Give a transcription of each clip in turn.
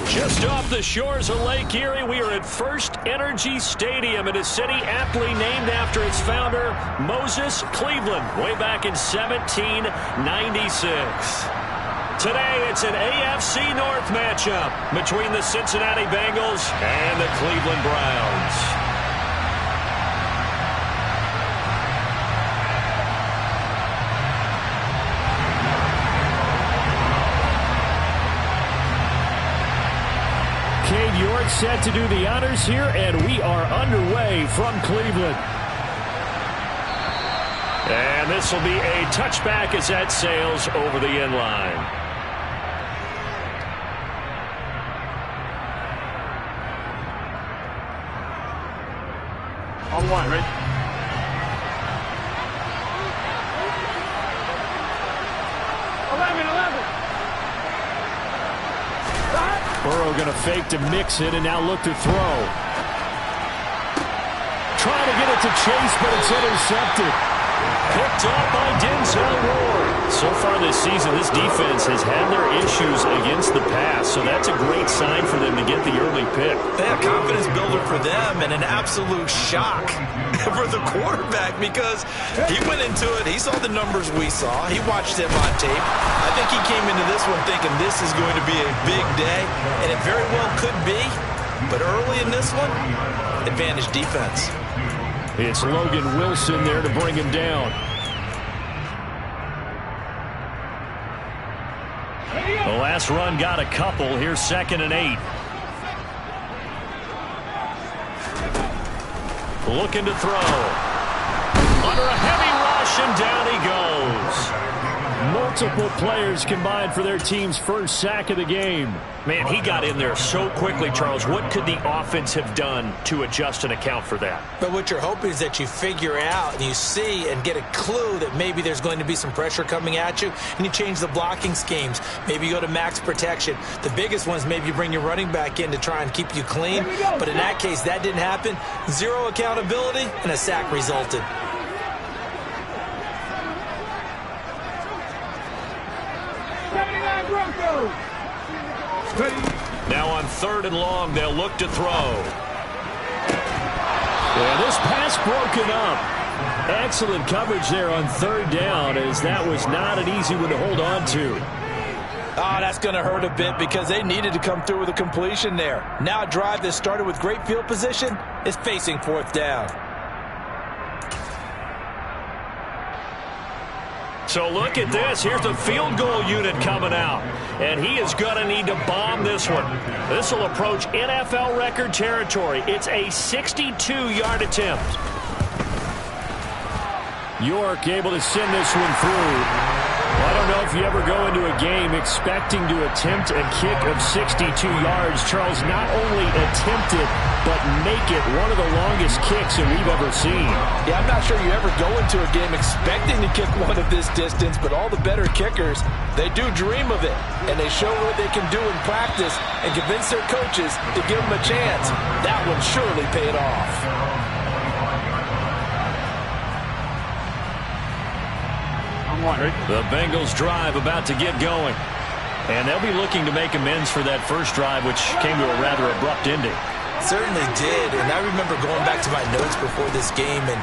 Just off the shores of Lake Erie, we are at First Energy Stadium in a city aptly named after its founder, Moses Cleveland, way back in 1796. Today, it's an AFC North matchup between the Cincinnati Bengals and the Cleveland Browns. Cade York set to do the honors here, and we are underway from Cleveland. And this will be a touchback as that sails over the end line. On one, right? Burrow going to fake to mix it and now look to throw. Trying to get it to Chase, but it's intercepted. Picked up by Denzel Ward. So far this season, this defense has had their issues against the pass, so that's a great sign for them to get the early pick. Yeah, confidence builder for them and an absolute shock for the quarterback because he went into it. He saw the numbers we saw. He watched them on tape. I think he came into this one thinking this is going to be a big day, and it very well could be. But early in this one, advantage defense. It's Logan Wilson there to bring him down. The last run got a couple. Here's 2nd and 8. Looking to throw. Under a heavy rush, and down he goes. Multiple players combined for their team's first sack of the game. Man, he got in there so quickly, Charles. What could the offense have done to adjust and account for that? But what you're hoping is that you figure out and you see and get a clue that maybe there's going to be some pressure coming at you, and you change the blocking schemes. Maybe you go to max protection. The biggest one is maybe you bring your running back in to try and keep you clean. But in that case, that didn't happen. Zero accountability, and a sack resulted. Now on 3rd and long, they'll look to throw. Yeah, this pass broken up. Excellent coverage there on 3rd down, as that was not an easy one to hold on to. Oh, that's going to hurt a bit because they needed to come through with a completion there. Now a drive that started with great field position is facing 4th down. So look at this. Here's the field goal unit coming out. And he is going to need to bomb this one. This will approach NFL record territory. It's a 62-yard attempt. York able to send this one through. Well, I don't know if you ever go into a game expecting to attempt a kick of 62 yards. Charles, not only attempt it, but make it one of the longest kicks that we've ever seen. Yeah, I'm not sure you ever go into a game expecting to kick one of this distance, but all the better kickers, they do dream of it, and they show what they can do in practice and convince their coaches to give them a chance. That one surely paid off. The Bengals drive about to get going. And they'll be looking to make amends for that first drive, which came to a rather abrupt ending. Certainly did, and I remember going back to my notes before this game, and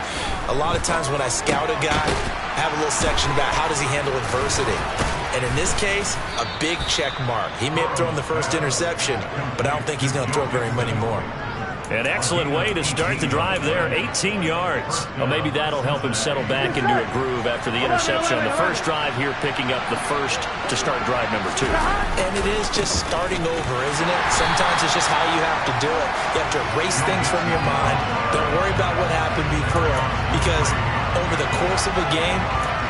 a lot of times when I scout a guy, I have a little section about how does he handle adversity. And in this case, a big check mark. He may have thrown the first interception, but I don't think he's going to throw very many more. An excellent way to start the drive there, 18 yards. Well, maybe that'll help him settle back into a groove after the interception on the first drive here, picking up the first to start drive number 2. And it is just starting over, isn't it? Sometimes it's just how you have to do it. You have to erase things from your mind. Don't worry about what happened before, because over the course of a game,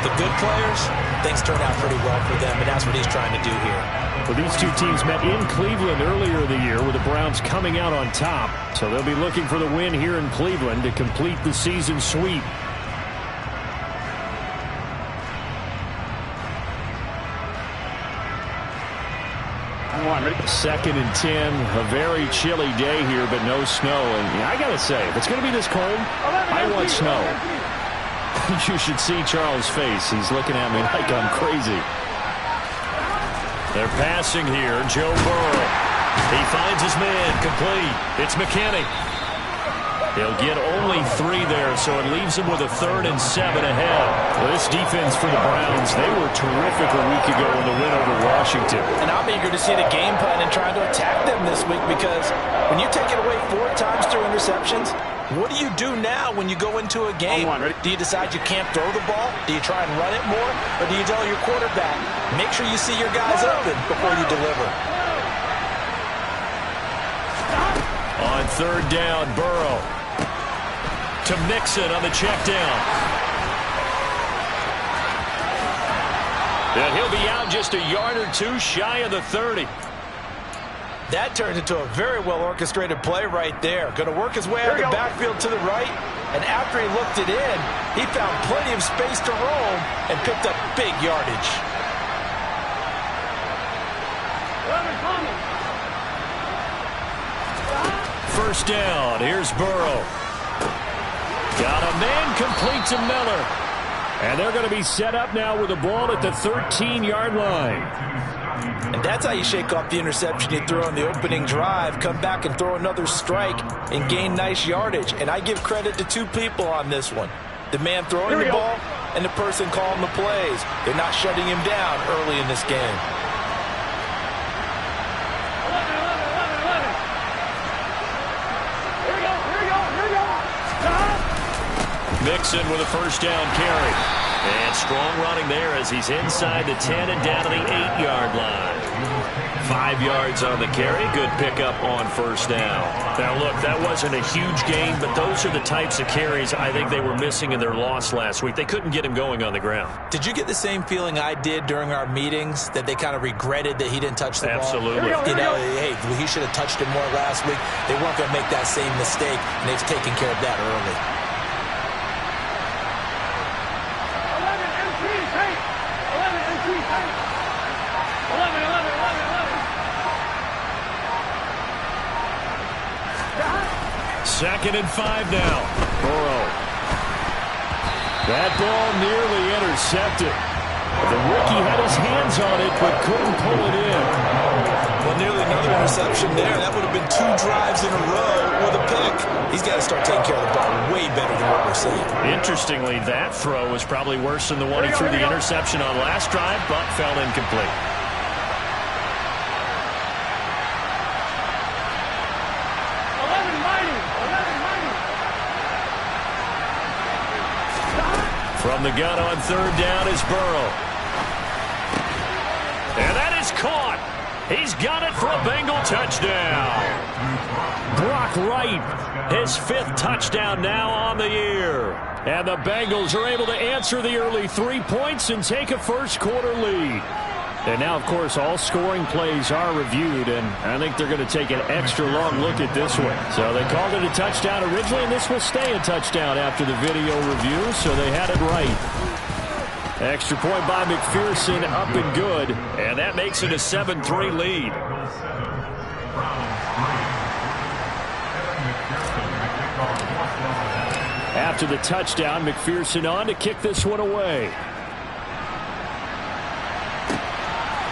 the good players, things turn out pretty well for them, and that's what he's trying to do here. Well, these two teams met in Cleveland earlier in the year with the Browns coming out on top. So they'll be looking for the win here in Cleveland to complete the season sweep. Second and 10, a very chilly day here, but no snow. And I got to say, if it's going to be this cold, I want snow. You should see Charles' face. He's looking at me like I'm crazy. They're passing here. Joe Burrow. He finds his man, complete. It's McKinney. He'll get only 3 there, so it leaves him with a 3rd and 7 ahead. Well, this defense for the Browns, they were terrific a week ago in the win over Washington. And I'm eager to see the game plan and trying to attack them this week, because when you take it away 4 times through interceptions, what do you do now when you go into a game? Do you decide you can't throw the ball? Do you try and run it more? Or do you tell your quarterback, make sure you see your guys open before you deliver? On 3rd down, Burrow to Mixon on the check down. And he'll be out just a yard or 2 shy of the 30. That turned into a very well-orchestrated play right there. Going to work his way out of the backfield to the right, and after he looked it in, he found plenty of space to roam and picked up big yardage. First down, here's Burrow. Got a man complete to Miller. And they're going to be set up now with the ball at the 13-yard line. And that's how you shake off the interception you threw on the opening drive, come back and throw another strike and gain nice yardage. And I give credit to 2 people on this one. The man throwing the ball and the person calling the plays. They're not shutting him down early in this game. Mixon with a first down carry. And strong running there as he's inside the 10 and down to the 8-yard line. 5 yards on the carry. Good pickup on first down. Now, look, that wasn't a huge gain, but those are the types of carries I think they were missing in their loss last week. They couldn't get him going on the ground. Did you get the same feeling I did during our meetings, that they kind of regretted that he didn't touch the ball? Absolutely. You know, hey, he should have touched it more last week. They weren't going to make that same mistake, and they've taken care of that early. Second and 5 now. Burrow. That ball nearly intercepted. The rookie had his hands on it, but couldn't pull it in. Well, nearly another interception there. That would have been 2 drives in a row with a pick. He's got to start taking care of the ball way better than what we're seeing. Interestingly, that throw was probably worse than the one he threw the interception on last drive, but fell incomplete. From the gun on 3rd down is Burrow. And that is caught. He's got it for a Bengal touchdown. Brock Wright, his 5th touchdown now on the year. And the Bengals are able to answer the early 3 points and take a first-quarter lead. And now, of course, all scoring plays are reviewed, and I think they're going to take an extra long look at this one. So they called it a touchdown originally, and this will stay a touchdown after the video review, so they had it right. Extra point by McPherson, up and good, and that makes it a 7-3 lead. After the touchdown, McPherson on to kick this one away.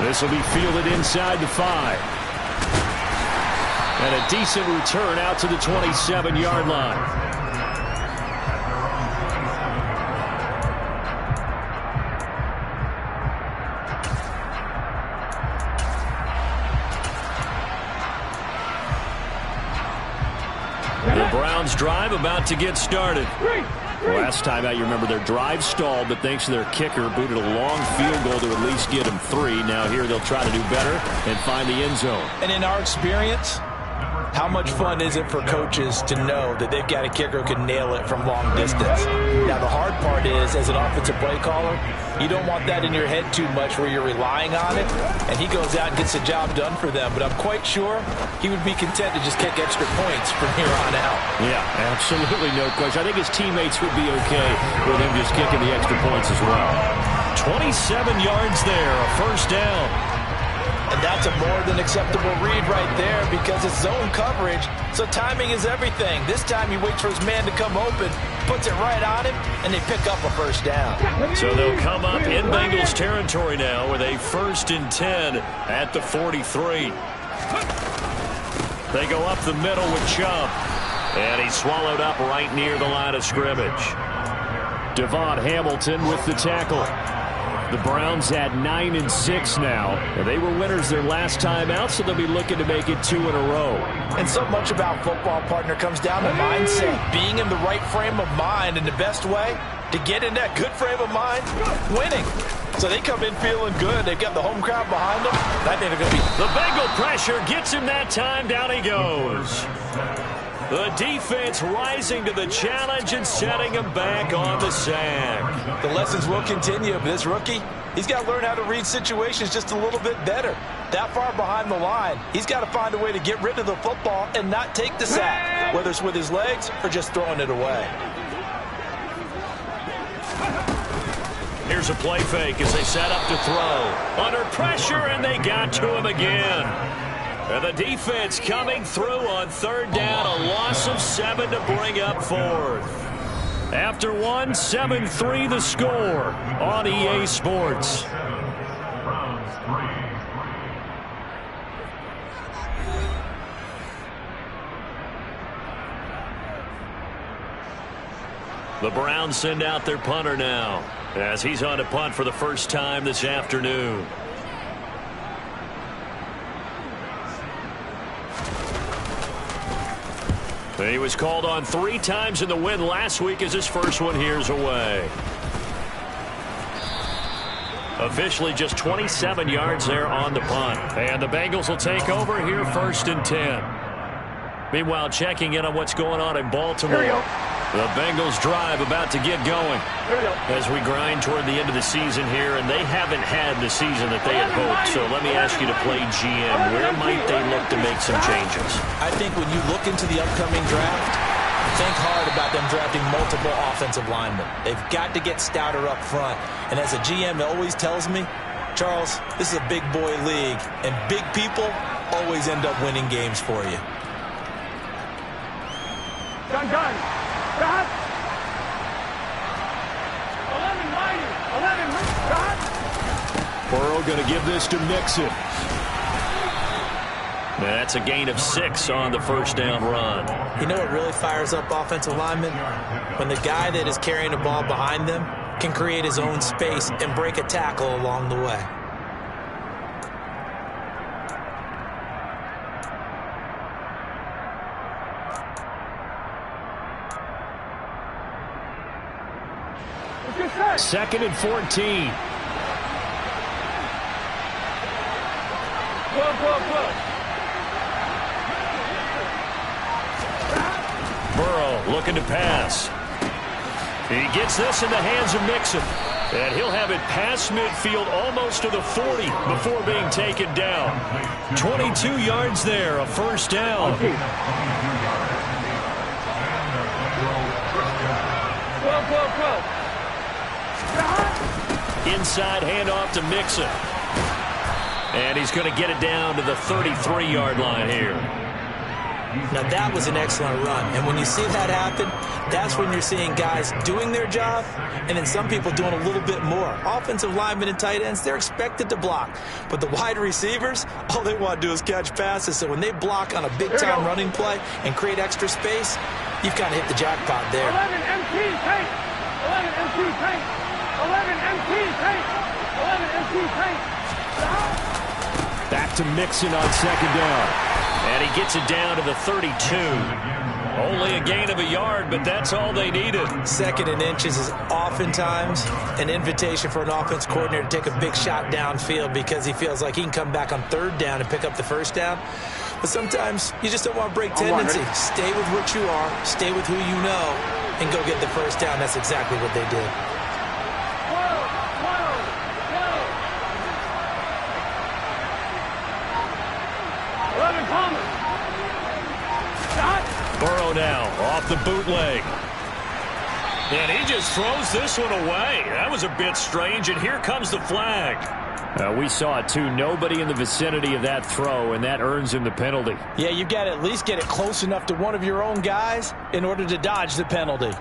This will be fielded inside the 5. And a decent return out to the 27-yard line. The Browns drive about to get started. Last time out, you remember their drive stalled, but thanks to their kicker, booted a long field goal to at least get them 3. Now here they'll try to do better and find the end zone. And in our experience, how much fun is it for coaches to know that they've got a kicker who can nail it from long distance? Now, the hard part is, as an offensive play caller, you don't want that in your head too much where you're relying on it, and he goes out and gets the job done for them. But I'm quite sure he would be content to just kick extra points from here on out. Yeah, absolutely no question. I think his teammates would be okay with him just kicking the extra points as well. 27 yards there, a first down. And that's a more than acceptable read right there because it's zone coverage, so timing is everything. This time he waits for his man to come open, puts it right on him, and they pick up a first down. So they'll come up in Bengals territory now with a 1st and 10 at the 43. They go up the middle with Chubb. And he's swallowed up right near the line of scrimmage. Devon Hamilton with the tackle. The Browns at 9-6 now. And they were winners their last time out, so they'll be looking to make it 2 in a row. And so much about football, partner, comes down to mindset. Being in the right frame of mind, and the best way to get in that good frame of mind, winning. So they come in feeling good. They've got the home crowd behind them. I think they're going to be... The Bengal pressure gets him that time. Down he goes. The defense rising to the challenge and setting him back on the sack. The lessons will continue, but this rookie, he's got to learn how to read situations just a little bit better. That far behind the line, he's got to find a way to get rid of the football and not take the sack, whether it's with his legs or just throwing it away. Here's a play fake as they set up to throw. Under pressure, and they got to him again. And the defense coming through on third down, a loss of 7 to bring up fourth. After 1, 7-3 the score on EA Sports. The Browns send out their punter now, as he's on to punt for the first time this afternoon. He was called on 3 times in the win last week as his first one here's away. Officially just 27 yards there on the punt. And the Bengals will take over here 1st and 10. Meanwhile, checking in on what's going on in Baltimore. The Bengals drive about to get going as we grind toward the end of the season here, and they haven't had the season that they had hoped. So let me ask you to play GM. Where might they look to make some changes? I think when you look into the upcoming draft, think hard about them drafting multiple offensive linemen. They've got to get stouter up front. And as a GM, it always tells me, Charles, this is a big boy league, and big people always end up winning games for you. Done. Stop. 11 mighty. 11 stop. Burrow going to give this to Mixon. That's a gain of 6 on the first down run. You know what really fires up offensive linemen? When the guy that is carrying the ball behind them can create his own space and break a tackle along the way. Second and 14. Burrow looking to pass. He gets this in the hands of Mixon. And he'll have it past midfield almost to the 40 before being taken down. 22 yards there, a first down. Inside handoff to Mixon. And he's going to get it down to the 33-yard line here. Now that was an excellent run. And when you see that happen, that's when you're seeing guys doing their job and then some people doing a little bit more. Offensive linemen and tight ends, they're expected to block. But the wide receivers, all they want to do is catch passes. So when they block on a big-time running play and create extra space, you've kind of hit the jackpot there. 11 MT tank. 11 MT tank. 11 MT tank. 11 MT tank. Back to Mixon on second down. And he gets it down to the 32. Only a gain of a yard, but that's all they needed. 2nd and inches is oftentimes an invitation for an offense coordinator to take a big shot downfield because he feels like he can come back on 3rd down and pick up the 1st down. But sometimes you just don't want to break tendency. Stay with what you are, stay with who you know, and go get the 1st down. That's exactly what they did. Burrow now off the bootleg. And he just throws this one away. That was a bit strange, and here comes the flag. We saw it too. Nobody in the vicinity of that throw, and that earns him the penalty. Yeah, you've got to at least get it close enough to one of your own guys in order to dodge the penalty.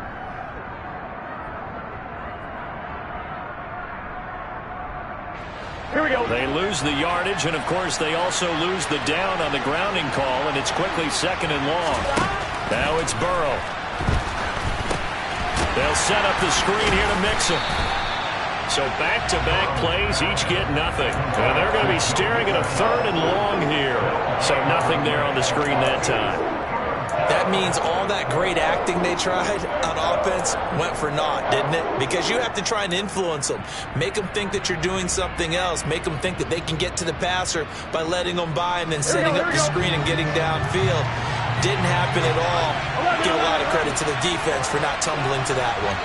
Here we go. They lose lose the yardage, and, of course, they also lose the down on the grounding call, and it's quickly 2nd and long. Now it's Burrow. They'll set up the screen here to Mixon. So back-to-back plays, each get nothing. And they're going to be staring at a 3rd and long here. So nothing there on the screen that time. That means all that great acting they tried on offense went for naught, didn't it? Because you have to try and influence them. Make them think that you're doing something else. Make them think that they can get to the passer by letting them by and then setting up the screen and getting downfield. Didn't happen at all. Give a lot of credit to the defense for not tumbling to that one.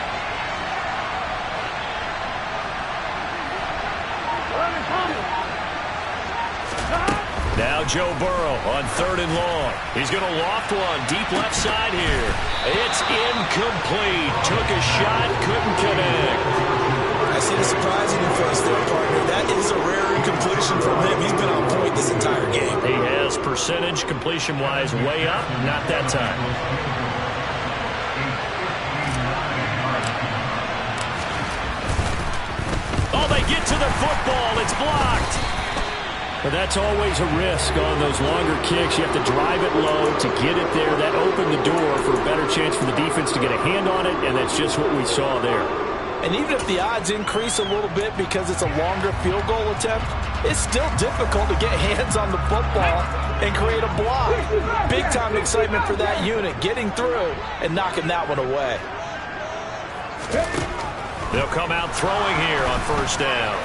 Now Joe Burrow on 3rd and long. He's going to loft one deep left side here. It's incomplete. Took a shot, couldn't connect. I see the surprise in your face there, partner. That is a rare incompletion from him. He's been on point this entire game. He has percentage completion-wise way up. Not that time. Oh, they get to the football. It's blocked. But that's always a risk on those longer kicks. You have to drive it low to get it there. That opened the door for a better chance for the defense to get a hand on it, and that's just what we saw there. And even if the odds increase a little bit because it's a longer field goal attempt, it's still difficult to get hands on the football and create a block. Big-time excitement for that unit, getting through and knocking that one away. They'll come out throwing here on 1st down.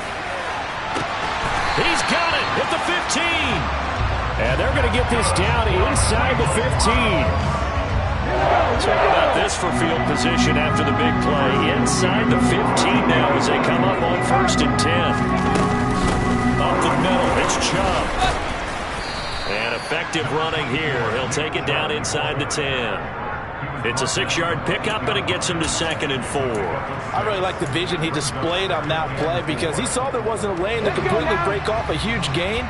He's got it at the 15. And they're going to get this down inside the 15. Talk about this for field position after the big play. Inside the 15 now as they come up on 1st and 10. Up the middle, it's Chubb. And effective running here. He'll take it down inside the 10. It's a 6-yard pickup, and it gets him to 2nd and 4. I really like the vision he displayed on that play because he saw there wasn't a lane to completely break off a huge gain.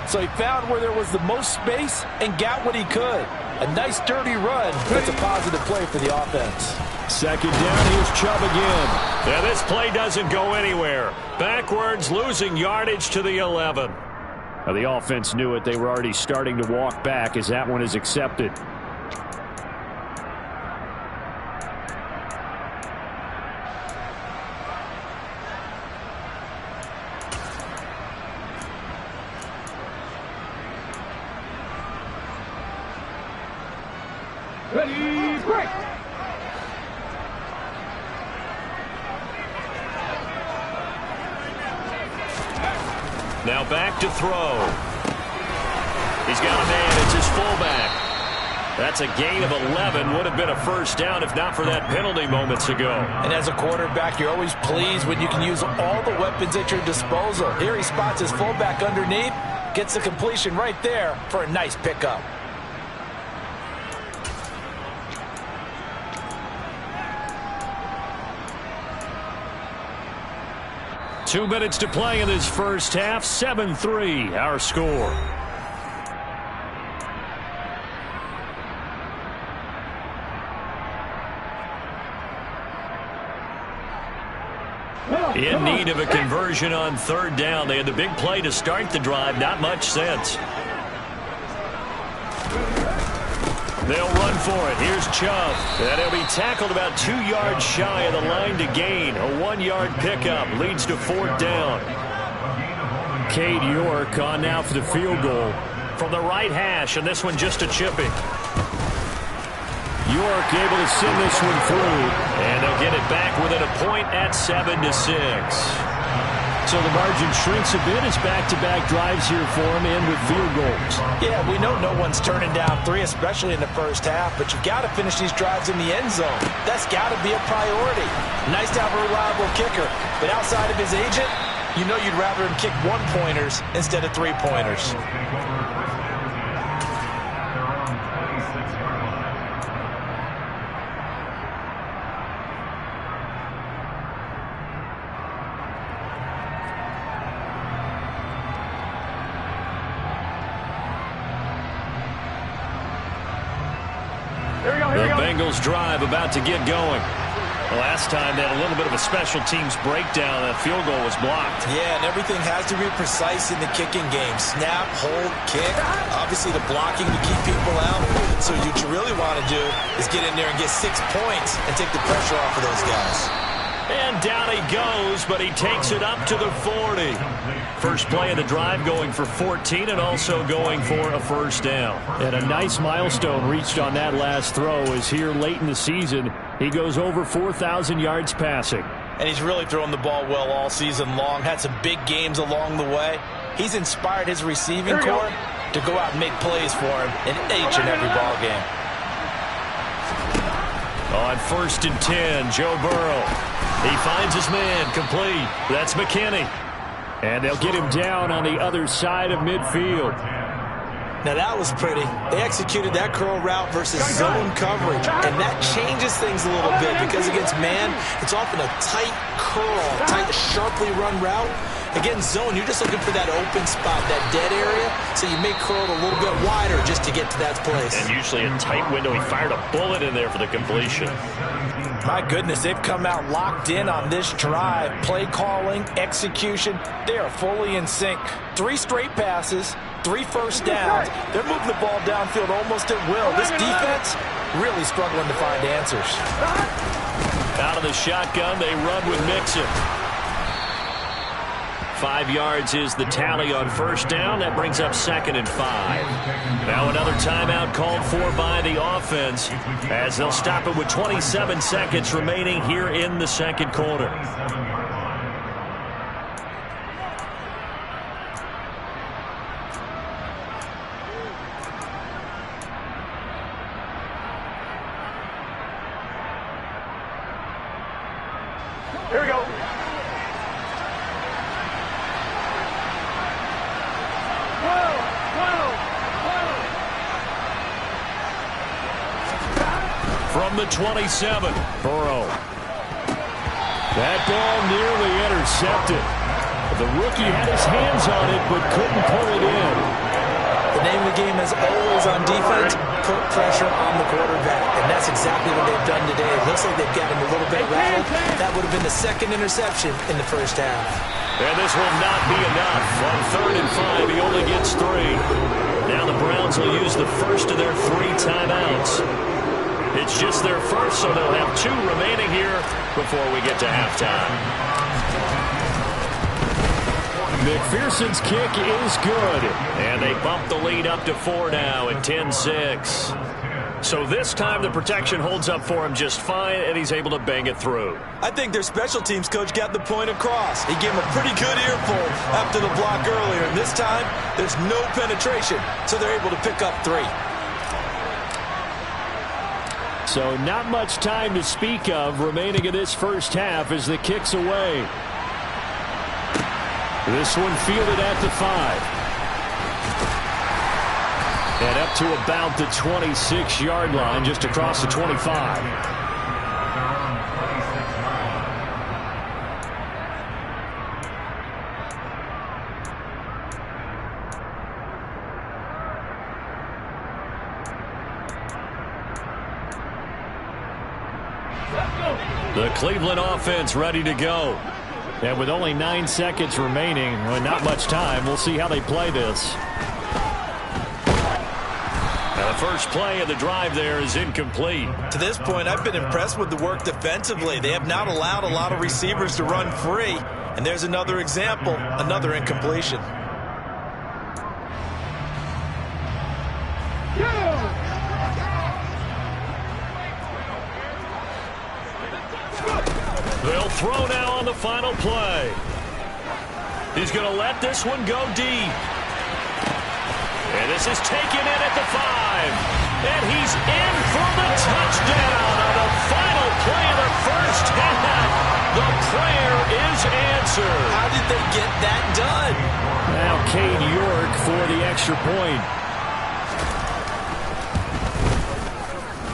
So he found where there was the most space and got what he could. A nice, dirty run. That's a positive play for the offense. 2nd down, here's Chubb again. Now this play doesn't go anywhere. Backwards, losing yardage to the 11. Now the offense knew it. They were already starting to walk back as that one is accepted. Ready, break! Now back to throw. He's got a man. It's his fullback. That's a gain of 11. Would have been a 1st down if not for that penalty moments ago. And as a quarterback, you're always pleased when you can use all the weapons at your disposal. Here he spots his fullback underneath, gets the completion right there for a nice pickup. Two minutes to play in this first half. 7-3, our score. In need of a conversion on 3rd down. They had the big play to start the drive. Not much sense. They'll run for it. Here's Chubb. And he'll be tackled about 2 yards shy of the line to gain. A 1-yard pickup leads to 4th down. Cade York on now for the field goal from the right hash, and this one just a chipping. York able to send this one through, and they'll get it back within a point at 7-6. So the margin shrinks a bit as back-to-back drives here for him and with field goals. Yeah, we know no one's turning down 3, especially in the first half, but you've got to finish these drives in the end zone. That's got to be a priority. Nice to have a reliable kicker, but outside of his agent, you know you'd rather him kick 1-pointers instead of 3-pointers. The Bengals drive about to get going. Last time they had a little bit of a special teams breakdown. That field goal was blocked. Yeah, and everything has to be precise in the kicking game. Snap, hold, kick. Obviously the blocking to keep people out. So what you really want to do is get in there and get 6 points and take the pressure off of those guys. And down he goes, but he takes it up to the 40. First play of the drive going for 14 and also going for a first down. And a nice milestone reached on that last throw as here late in the season, he goes over 4,000 yards passing. And he's really thrown the ball well all season long. Had some big games along the way. He's inspired his receiving corps to go out and make plays for him in each and every ball game. On 1st and 10, Joe Burrow. He finds his man, complete. That's McKinney. And they'll get him down on the other side of midfield. Now that was pretty. They executed that curl route versus zone coverage. And that changes things a little bit because against man, it's often a tight curl, tight, sharply run route. Against zone, you're just looking for that open spot, that dead area, so you may curl it a little bit wider just to get to that place. And usually a tight window. He fired a bullet in there for the completion. My goodness, they've come out locked in on this drive. Play calling, execution, they are fully in sync. 3 straight passes, 3 first downs. They're moving the ball downfield almost at will. This defense really struggling to find answers. Out of the shotgun, they run with Mixon. 5 yards is the tally on first down. That brings up 2nd and 5. Now another timeout called for by the offense as they'll stop it with 27 seconds remaining here in the second quarter. Here we go. From the 27, Burrow. That ball nearly intercepted. The rookie had his hands on it but couldn't pull it in. The name of the game is always on defense, put pressure on the quarterback. And that's exactly what they've done today. It looks like they've got him a little bit rattled. That would have been the 2nd interception in the first half. And this will not be enough. On 3rd and 5, he only gets 3. Now the Browns will use the first of their 3 timeouts. It's just their first, so they'll have 2 remaining here before we get to halftime. McPherson's kick is good, and they bump the lead up to 4 now at 10-6. So this time the protection holds up for him just fine, and he's able to bang it through. I think their special teams coach got the point across. He gave him a pretty good earful after the block earlier, and this time there's no penetration, so they're able to pick up 3. So not much time to speak of remaining in this first half as the kick's away. This one fielded at the 5. And up to about the 26-yard line, just across the 25. The Cleveland offense ready to go. And with only 9 seconds remaining, well, not much time, we'll see how they play this. Now the first play of the drive there is incomplete. To this point, I've been impressed with the work defensively. They have not allowed a lot of receivers to run free. And there's another example, another incompletion. They'll throw now on the final play. He's going to let this one go deep. And this is taken in at the 5. And he's in for the touchdown on the final play of the first half. The prayer is answered. How did they get that done? Now Cade York for the extra point.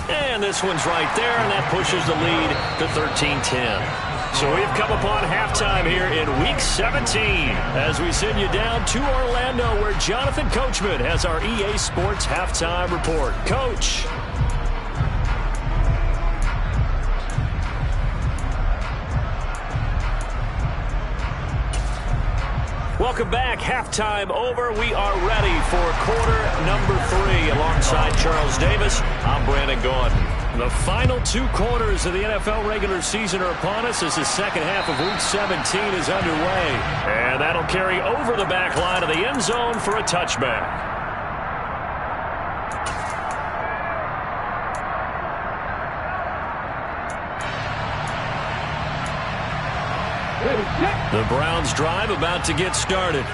And this one's right there, and that pushes the lead to 13-10. So we've come upon halftime here in Week 17 as we send you down to Orlando where Jonathan Coachman has our EA Sports Halftime Report. Coach. Welcome back. Halftime over. We are ready for quarter number 3. Alongside Charles Davis, I'm Brandon Gaudin. The final 2 quarters of the NFL regular season are upon us as the second half of Week 17 is underway. And that'll carry over the back line of the end zone for a touchback. The Browns drive about to get started.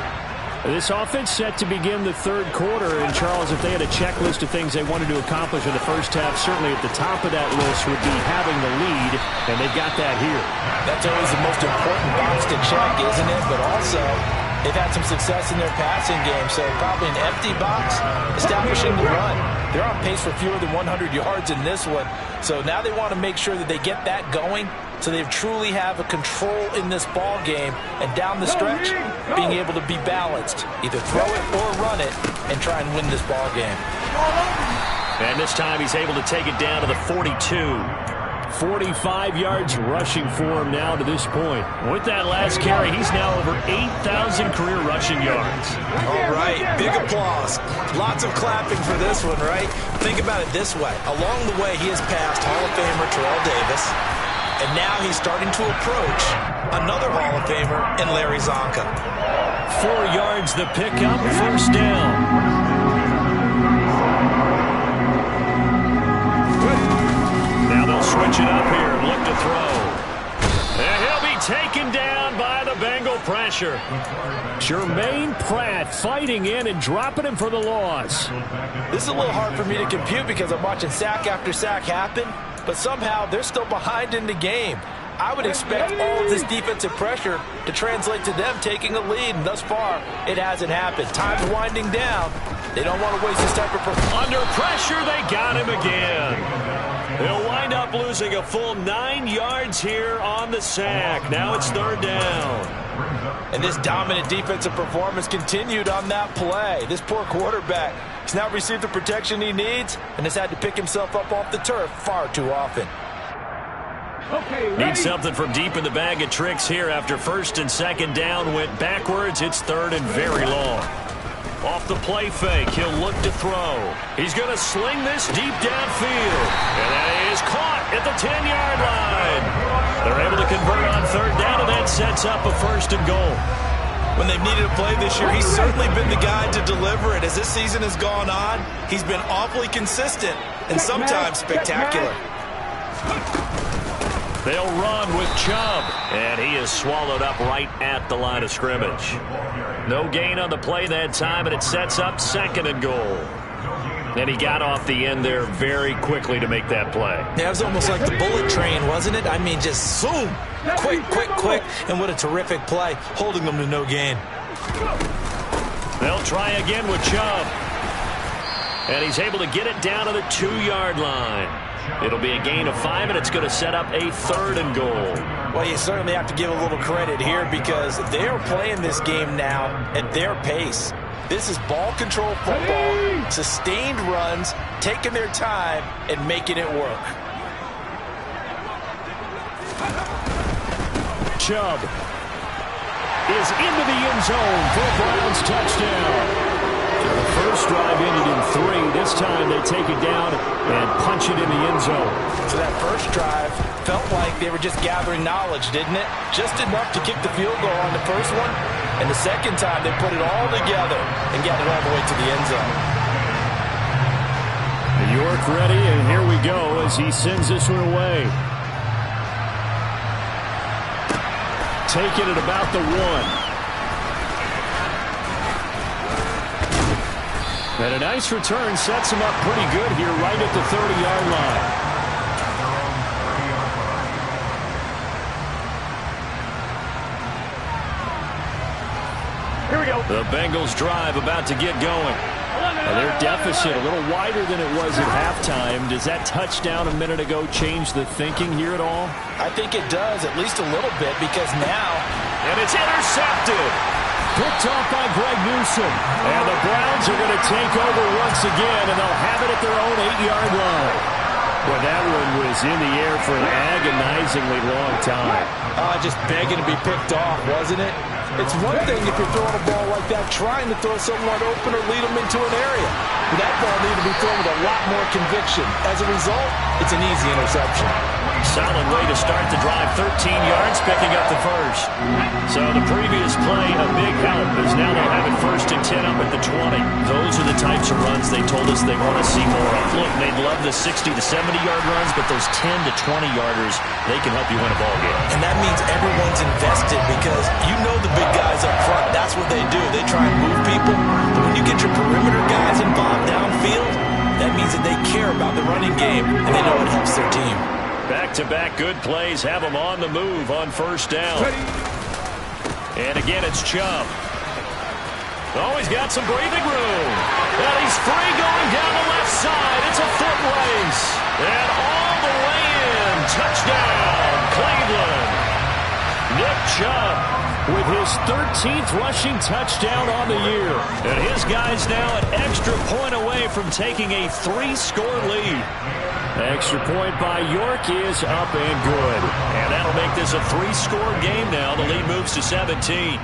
This offense set to begin the third quarter. And, Charles, if they had a checklist of things they wanted to accomplish in the first half, certainly at the top of that list would be having the lead, and they've got that here. That's always the most important box to check, isn't it? But also, they've had some success in their passing game, so probably an empty box, establishing the run. They're on pace for fewer than 100 yards in this one, so now they want to make sure that they get that going so they truly have a control in this ball game, and down the stretch, being able to be balanced, either throw it or run it, and try and win this ball game. And this time he's able to take it down to the 42. 45 yards rushing for him now to this point. With that last carry, he's now over 8,000 career rushing yards. All right, big applause. Lots of clapping for this one, right? Think about it this way. Along the way, he has passed Hall of Famer Terrell Davis, and now he's starting to approach another Hall of Famer in Larry Zonka. 4 yards the pickup, first down. Now they'll switch it up here and look to throw. And he'll be taken down by the Bengal pressure. Jermaine Pratt fighting in and dropping him for the loss. This is a little hard for me to compute because I'm watching sack after sack happen, but somehow they're still behind in the game. I would expect all of this defensive pressure to translate to them taking a lead, and thus far, it hasn't happened. Time's winding down. They don't want to waste this type of performance. Under pressure, they got him again. They'll wind up losing a full 9 yards here on the sack. Now it's third down. And this dominant defensive performance continued on that play. This poor quarterback has now received the protection he needs and has had to pick himself up off the turf far too often. Need something from deep in the bag of tricks here after first and second down went backwards. It's third and very long. Off the play fake, he'll look to throw. He's going to sling this deep downfield. And that is caught at the 10-yard line. They're able to convert on third down, and that sets up a first and goal. When they've needed a play this year, he's certainly been the guy to deliver it. As this season has gone on, he's been awfully consistent and sometimes spectacular. They'll run with Chubb, and he is swallowed up right at the line of scrimmage. No gain on the play that time, and it sets up second and goal. And he got off the end there very quickly to make that play. Yeah, it was almost like the bullet train, wasn't it? I mean, just zoom, quick, quick, quick, and what a terrific play, holding them to no gain. They'll try again with Chubb. And he's able to get it down to the 2-yard line. It'll be a gain of 5, and it's going to set up a third and goal. Well, you certainly have to give a little credit here because they are playing this game now at their pace. This is ball control football, sustained runs, taking their time, and making it work. Chubb is into the end zone for a Browns touchdown. The first drive ended in 3. This time they take it down and punch it in the end zone. So that first drive felt like they were just gathering knowledge, didn't it? Just enough to kick the field goal on the first one. And the second time they put it all together and got it all the way to the end zone. York ready, and here we go as he sends this one away. Take it at about the 1. And a nice return sets him up pretty good here right at the 30-yard line. Here we go. The Bengals drive about to get going. And their deficit a little wider than it was at halftime. Does that touchdown a minute ago change the thinking here at all? I think it does, at least a little bit, because now... And it's intercepted. Picked off by Greg Newsome. And the Browns are going to take over once again, and they'll have it at their own 8-yard line. Well, that one was in the air for an agonizingly long time. Just begging to be picked off, wasn't it? It's one thing if you're throwing a ball like that, trying to throw someone open or lead them into an area. But that ball needed to be thrown with a lot more conviction. As a result, it's an easy interception. Solid way to start the drive. 13 yards, picking up the first. So the previous play, a big help, as now they'll have it 1st and 10 up at the 20. Those are the types of runs they told us they want to see more of. Look, they'd love the 60 to 70-yard runs, but those 10 to 20-yarders, they can help you win a ball game. And that means everyone's invested because you know the big guys up front. That's what they do. They try and move people. But when you get your perimeter guys involved downfield, that means that they care about the running game, and they know it helps their team. Back-to-back good plays have them on the move on 1st down. And again, it's Chubb. Oh, he's got some breathing room. And he's free going down the left side. It's a foot race. And all the way in. Touchdown, Cleveland. Nick Chubb with his 13th rushing touchdown on the year. And his guys now an extra point away from taking a 3-score lead. Extra point by York is up and good. And that'll make this a 3-score game now. The lead moves to 17.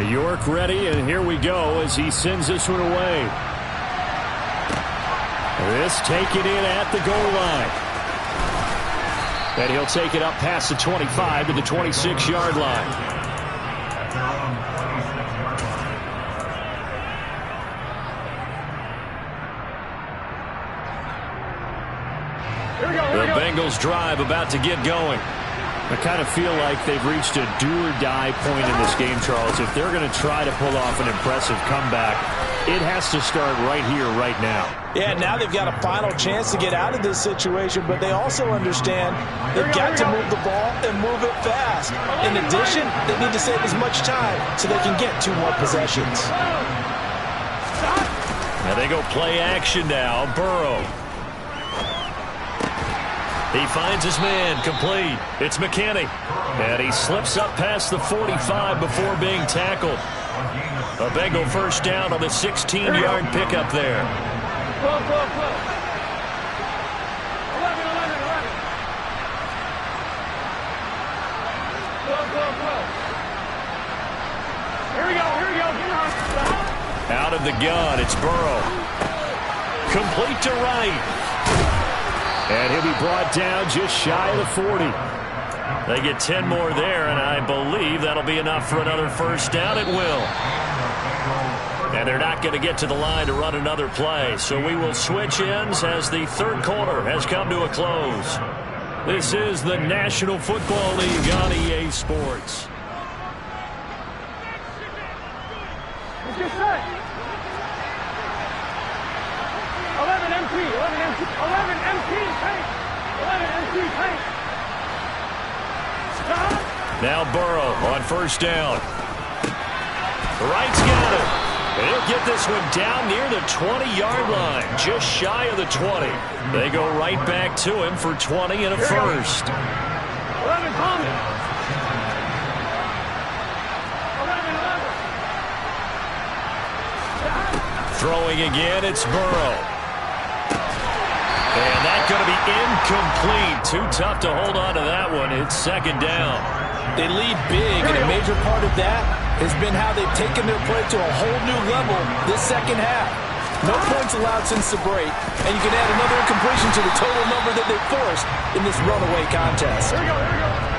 York ready, and here we go as he sends this one away. This taken in at the goal line. And he'll take it up past the 25 to the 26-yard line. The Bengals drive about to get going. I kind of feel like they've reached a do-or-die point in this game, Charles. If they're going to try to pull off an impressive comeback, it has to start right here, right now. Yeah, now they've got a final chance to get out of this situation, but they also understand they've got to move the ball and move it fast. In addition, they need to save as much time so they can get 2 more possessions. Now they go play action now. Burrow. He finds his man, complete. It's McKinney. And he slips up past the 45 before being tackled. A Bengal 1st down on the 16-yard pickup there. 12. 11. Here we go. Out of the gun, it's Burrow. Complete to right. And he'll be brought down just shy of the 40. They get 10 more there, and I believe that'll be enough for another 1st down. It will. And they're not going to get to the line to run another play, so we will switch ends as the 3rd quarter has come to a close. This is the National Football League on EA Sports. What's your set? 11 MT, 11 MT, tank. 11 MT, tank. Stop. Now Burrow on 1st down. Wright's got it. He'll get this one down near the 20-yard line, just shy of the 20. They go right back to him for 20 and a 1st. 11 Thomas. 11. Throwing again, it's Burrow. And that's going to be incomplete. Too tough to hold on to that one. It's 2nd down. They lead big, and a major part of that has been how they've taken their play to a whole new level this 2nd half. No points allowed since the break, and you can add another incompletion to the total number that they forced in this runaway contest. Here we go.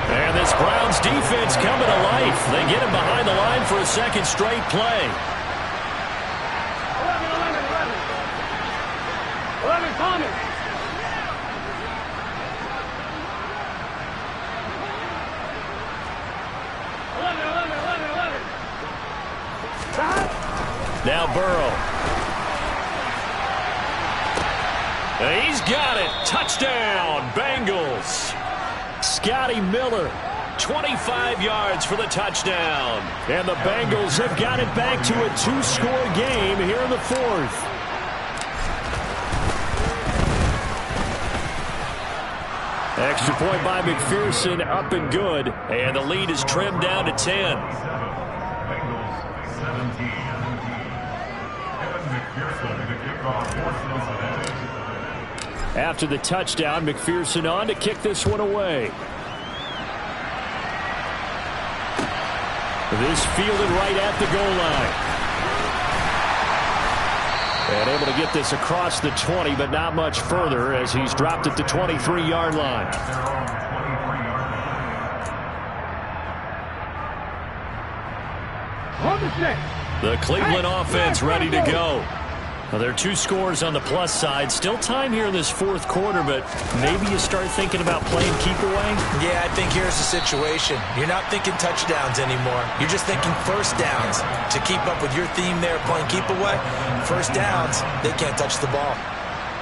And this Browns defense coming to life. They get him behind the line for a 2nd straight play. 11 Thomas. Now Burrow. He's got it. Touchdown, Bengals. Scotty Miller, 25 yards for the touchdown. And the Bengals have got it back to a 2-score game here in the 4th. Extra point by McPherson, up and good. And the lead is trimmed down to 10. After the touchdown, McPherson on to kick this one away. This fielded right at the goal line. And able to get this across the 20, but not much further as he's dropped at the 23-yard line. The Cleveland offense ready to go. Well, there are 2 scores on the plus side. Still time here in this fourth quarter, but maybe you start thinking about playing keep away? Yeah, I think here's the situation. You're not thinking touchdowns anymore. You're just thinking first downs. To keep up with your theme there, playing keep away, first downs, they can't touch the ball.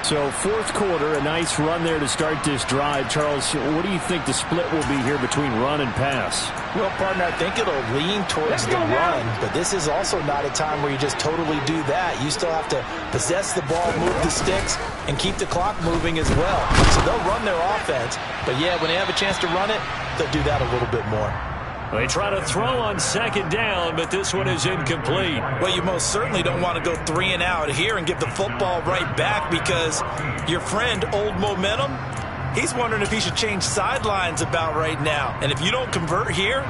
So fourth quarter, a nice run there to start this drive. Charles, what do you think the split will be here between run and pass? Well, partner, I think it'll lean towards the run, but this is also not a time where you just totally do that. You still have to possess the ball, move the sticks, and keep the clock moving as well. So they'll run their offense, but yeah, when they have a chance to run it, they'll do that a little bit more. They try to throw on second down, but this one is incomplete. Well, you most certainly don't want to go 3 and out here and give the football right back because your friend, Old Momentum, he's wondering if he should change sidelines about right now. And if you don't convert here,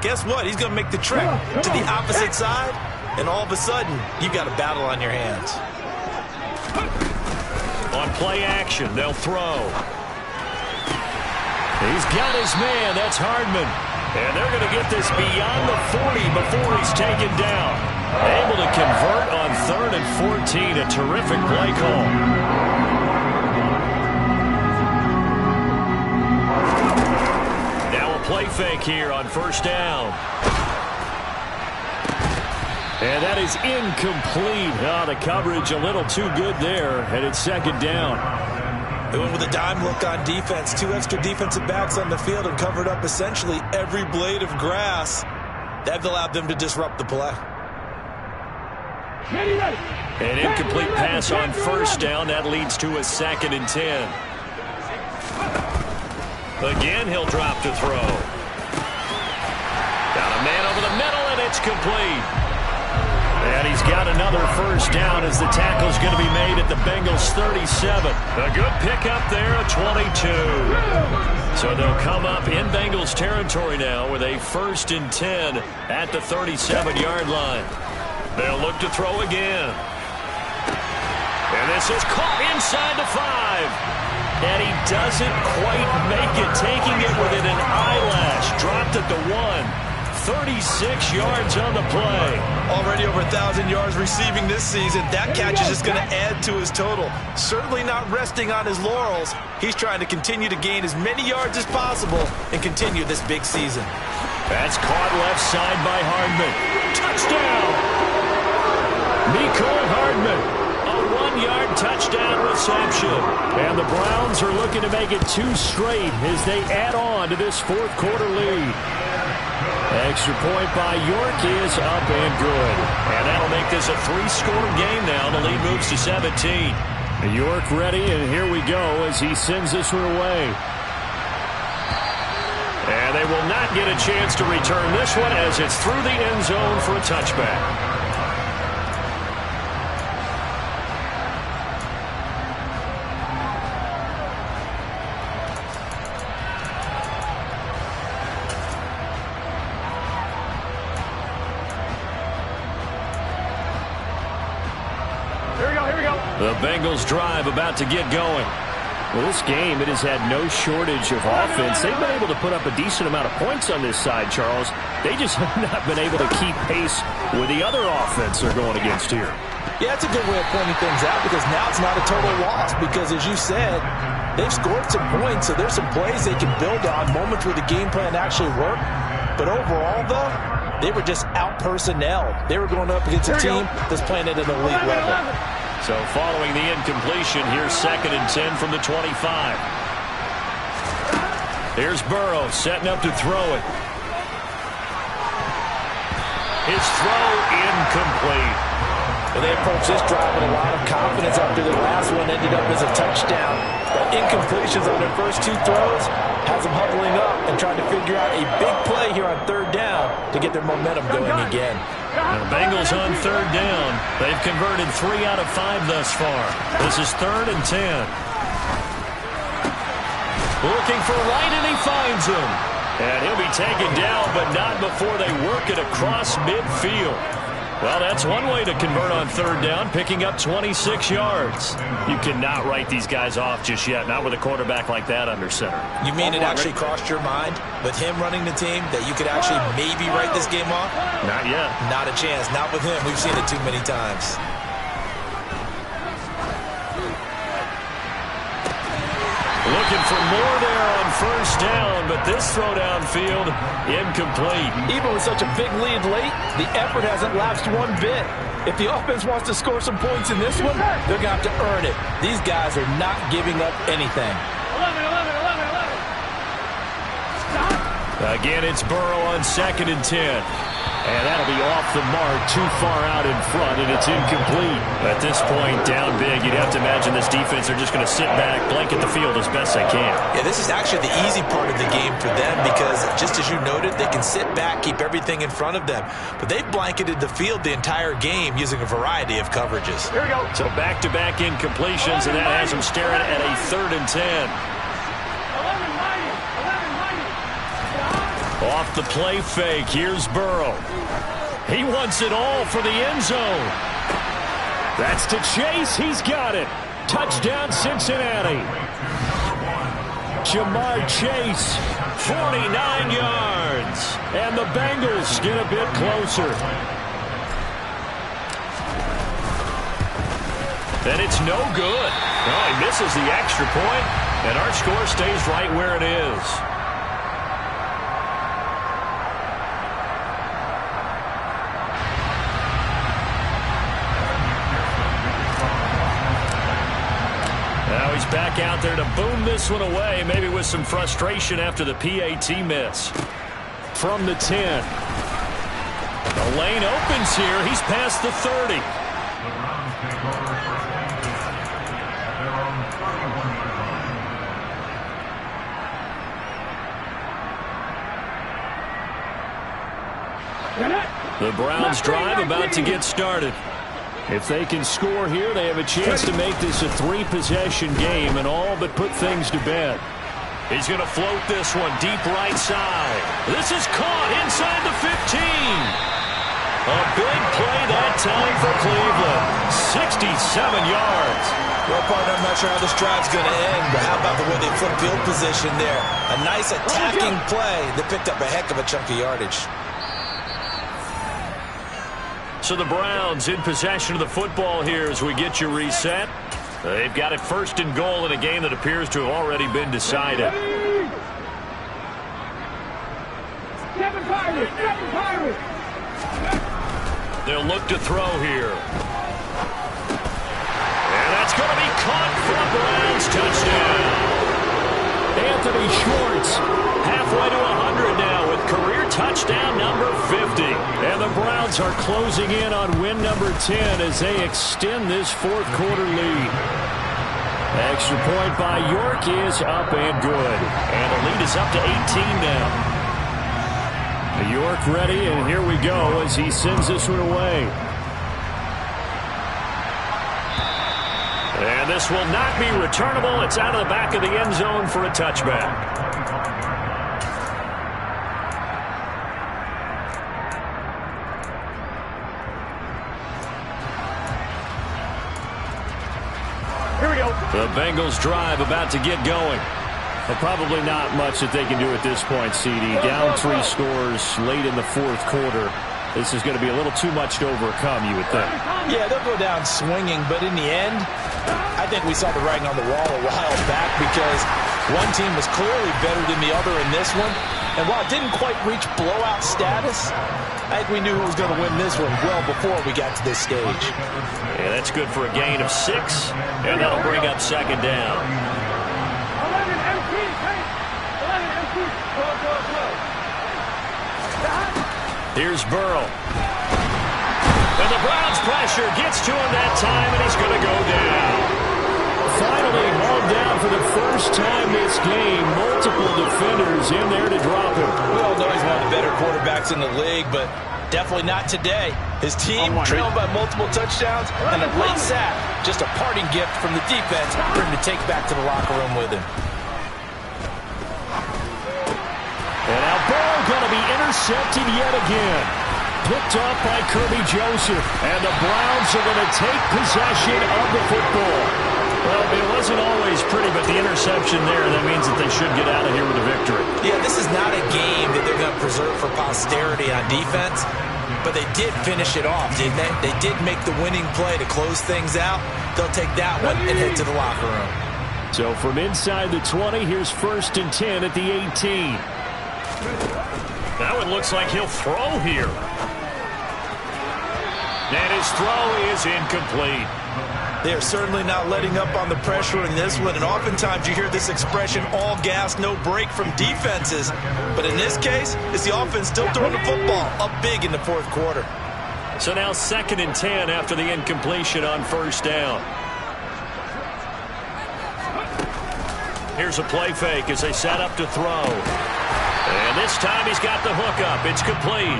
guess what? He's going to make the trek to the opposite side, and all of a sudden, you've got a battle on your hands. On play action, they'll throw. He's got his man. That's Hardman. And they're going to get this beyond the 40 before he's taken down. Able to convert on 3rd and 14. A terrific play call. Now a play fake here on first down. And that is incomplete. Oh, the coverage a little too good there. And it's second down. They went with a dime look on defense. 2 extra defensive backs on the field and covered up essentially every blade of grass. That allowed them to disrupt the play. An incomplete pass on first down. That leads to a 2nd and 10. Again, he'll drop to throw. Got a man over the middle, and it's complete. And he's got another first down as the tackle's going to be made at the Bengals 37. A good pickup there at 22. So they'll come up in Bengals territory now with a 1st and 10 at the 37-yard line. They'll look to throw again. And this is caught inside the 5. And he doesn't quite make it, taking it within an eyelash. Dropped at the 1. 36 yards on the play. Already over 1,000 yards receiving this season. That catch is just going to add to his total. Certainly not resting on his laurels. He's trying to continue to gain as many yards as possible and continue this big season. That's caught left side by Hardman. Touchdown! Mecole Hardman. A 1-yard touchdown reception. And the Browns are looking to make it 2 straight as they add on to this fourth quarter lead. Extra point by York is up and good. And that'll make this a 3-score game now. The lead moves to 17. York ready, and here we go as he sends this one away. And they will not get a chance to return this one as it's through the end zone for a touchback. The Bengals drive about to get going. Well, this game, it has had no shortage of offense. They've been able to put up a decent amount of points on this side, Charles. They just have not been able to keep pace with the other offense they're going against here. Yeah, that's a good way of pointing things out because now it's not a total loss because, as you said, they've scored some points, so there's some plays they can build on, moments where the game plan actually worked. But overall, though, they were just out-personnel. They were going up against a team that's playing at an elite level. So following the incompletion, here's 2nd and 10 from the 25. Here's Burrow setting up to throw it. His throw incomplete. Well, they approached this drive with a lot of confidence after their last one ended up as a touchdown. But incompletions on their first 2 throws has them huddling up and trying to figure out a big play here on 3rd down to get their momentum going again. The Bengals on 3rd down. They've converted 3 out of 5 thus far. This is 3rd and 10. Looking for right, and he finds him. And he'll be taken down, but not before they work it across midfield. Well, that's one way to convert on third down, picking up 26 yards. You cannot write these guys off just yet, not with a quarterback like that under center. You mean it actually crossed your mind, with him running the team, that you could actually maybe write this game off? Not yet. Not a chance. Not with him. We've seen it too many times. Looking for more there on first down, but this throw downfield, incomplete. Even with such a big lead late, the effort hasn't lapsed one bit. If the offense wants to score some points in this one, they're going to have to earn it. These guys are not giving up anything. 11. Stop. Again, it's Burrow on 2nd and 10. And that'll be off the mark, too far out in front, and it's incomplete. At this point, down big, you'd have to imagine this defense are just going to sit back, blanket the field as best they can. Yeah, this is actually the easy part of the game for them because, just as you noted, they can sit back, keep everything in front of them. But they've blanketed the field the entire game using a variety of coverages. Here we go. So back-to-back incompletions, and that has them staring at a 3rd and 10. 11 mighty. Off the play fake, here's Burrow. He wants it all for the end zone. That's to Chase. He's got it. Touchdown, Cincinnati. Jamar Chase, 49 yards. And the Bengals get a bit closer. And it's no good. Well, he misses the extra point, and our score stays right where it is. Now he's back out there to boom this one away, maybe with some frustration after the PAT miss. From the 10. The lane opens here. He's past the 30. The Browns drive about to get started. If they can score here, they have a chance to make this a 3-possession game and all but put things to bed. He's going to float this one deep right side. This is caught inside the 15. A big play that time for Cleveland. 67 yards. Well, partner, I'm not sure how this drive's going to end, but how about the way they flip field position there? A nice attacking play that picked up a heck of a chunk of yardage. So the Browns in possession of the football here as we get you reset. They've got it 1st and goal in a game that appears to have already been decided. They'll look to throw here. And that's going to be caught for the Browns. Touchdown. Anthony Schwartz halfway to 100 now with career touchdown number 50. And the Browns are closing in on win number 10 as they extend this 4th quarter lead. Extra point by York is up and good. And the lead is up to 18 now. York ready, and here we go as he sends this one away. And this will not be returnable. It's out of the back of the end zone for a touchback. Here we go. The Bengals drive about to get going. But probably not much that they can do at this point, CD. Down 3 scores late in the 4th quarter. This is going to be a little too much to overcome, you would think. Yeah, they'll go down swinging, but in the end, I think we saw the writing on the wall a while back because one team was clearly better than the other in this one. And while it didn't quite reach blowout status, I think we knew who was going to win this one well before we got to this stage. Yeah, that's good for a gain of 6, and that'll bring up 2nd down. 11 MT, hey! 11 MT, go. Here's Burrow. And the Browns pressure gets to him that time, and he's going to go down. Finally hauled down for the first time this game. Multiple defenders in there to drop him. We all know he's one of the better quarterbacks in the league, but definitely not today. His team trailed by multiple touchdowns and a late sack. Just a parting gift from the defense for him to take back to the locker room with him. And now ball going to be intercepted yet again. Picked off by Kirby Joseph. And the Browns are going to take possession of the football. Well, it wasn't always pretty, but the interception there, that means that they should get out of here with a victory. Yeah, this is not a game that they're going to preserve for posterity on defense, but they did finish it off, didn't they? They did make the winning play to close things out. They'll take that one and head to the locker room. So from inside the 20, here's 1st and 10 at the 18. Now it looks like he'll throw here. And his throw is incomplete. They are certainly not letting up on the pressure in this one, and oftentimes you hear this expression, all gas, no break from defenses. But in this case, it's the offense still throwing the football up big in the 4th quarter. So now 2nd and 10 after the incompletion on 1st down. Here's a play fake as they set up to throw. And this time he's got the hook up. It's complete.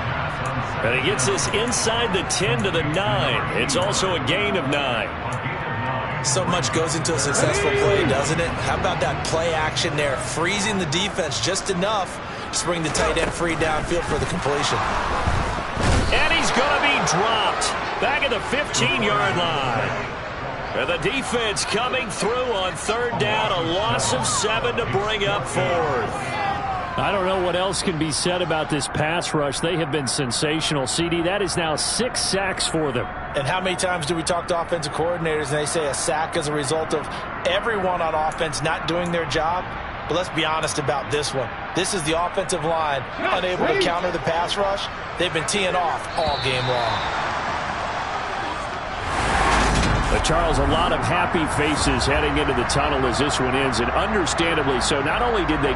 And he gets this inside the 10 to the 9. It's also a gain of 9. So much goes into a successful play, doesn't it? How about that play action there? Freezing the defense just enough to bring the tight end free downfield for the completion. And he's going to be dropped back at the 15-yard line. And the defense coming through on 3rd down. A loss of 7 to bring up 4th. I don't know what else can be said about this pass rush. They have been sensational, CD. That is now 6 sacks for them. And how many times do we talk to offensive coordinators and they say a sack is a result of everyone on offense not doing their job? But let's be honest about this one. This is the offensive line unable to counter the pass rush. They've been teeing off all game long. But Charles, a lot of happy faces heading into the tunnel as this one ends, and understandably so. Not only did they